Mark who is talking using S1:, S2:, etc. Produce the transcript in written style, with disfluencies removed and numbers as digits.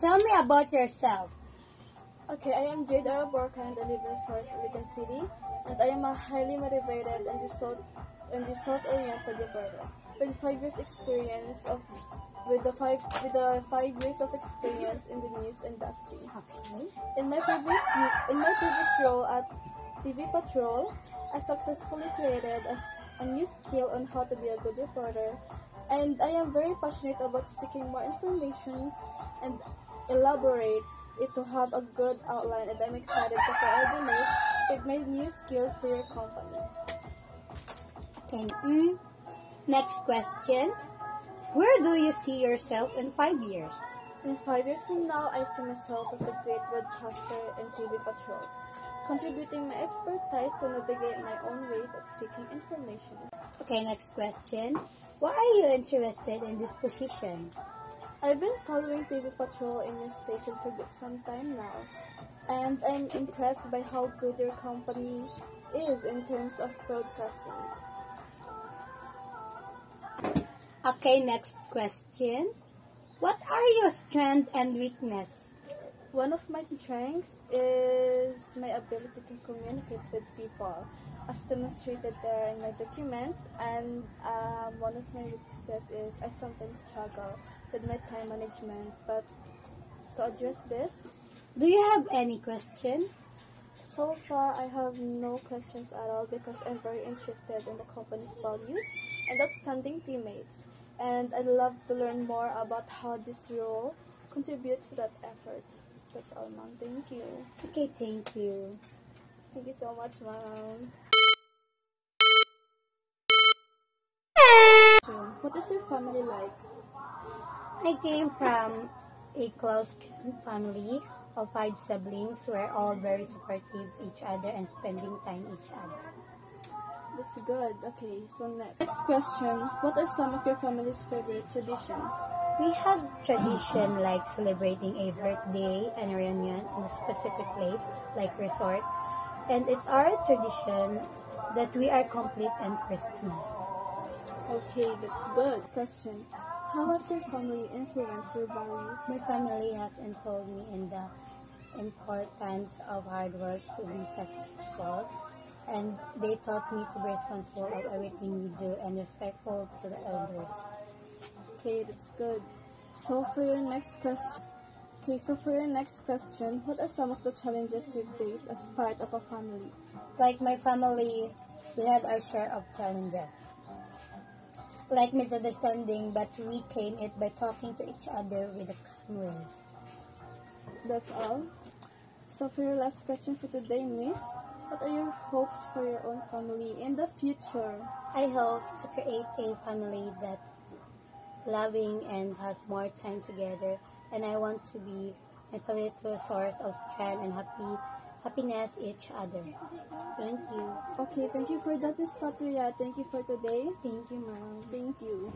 S1: Tell me about yourself.
S2: Okay, I am Jade Araborca and I live in Source, Ligan City, and I am a highly motivated and result-oriented reporter with 5 years experience of with the 5 years of experience in the news industry.
S1: Okay.
S2: In my previous role at TV Patrol, I successfully created a new skill on how to be a good reporter, and I am very passionate about seeking more information and elaborate it to have a good outline, and I'm excited to coordinate with my new skills to your company.
S1: Thank you. Next question. Where do you see yourself in 5 years?
S2: In 5 years from now, I see myself as a great broadcaster in TV Patrol, contributing my expertise to navigate my own ways of seeking information.
S1: Okay, next question. Why are you interested in this position?
S2: I've been following TV Patrol in your station for some time now, and I'm impressed by how good your company is in terms of broadcasting.
S1: Okay, next question. What are your strengths and weakness?
S2: One of my strengths is my ability to communicate with people, as demonstrated there in my documents, and one of my weaknesses is I sometimes struggle with my time management, but to address this,
S1: Do you have any question?
S2: so far I have no questions at all because I'm very interested in the company's values and outstanding teammates, and I'd love to learn more about how this role contributes to that effort. That's all, ma'am. Thank you.
S1: Okay, thank you.
S2: Thank you so much, ma'am. What is your family like?
S1: I came from a close family of 5 siblings who are all very supportive each other and spending time each other.
S2: That's good. Okay, so next question. What are some of your family's favorite traditions?
S1: We have tradition like celebrating a birthday and a reunion in a specific place like resort, and it's our tradition that we are complete on Christmas.
S2: Okay, that's good. Question. How has your family influenced your values?
S1: My family has told me in the importance of hard work to be successful, and they taught me to be responsible of everything we do and respectful to the elders.
S2: Okay, that's good. So for your next question, what are some of the challenges you face as part of a family?
S1: Like my family, we had our share of challenges, like misunderstanding, but we came it by talking to each other with a calm way.
S2: That's all. So for your last question for today, Miss, what are your hopes for your own family in the future?
S1: I hope to create a family that loving and has more time together, and I want to be my family to a source of strength and happiness each other. Thank you.
S2: Okay, thank you for that, Miss Patria. Thank you for today.
S1: Thank you, Mom.
S2: Thank you.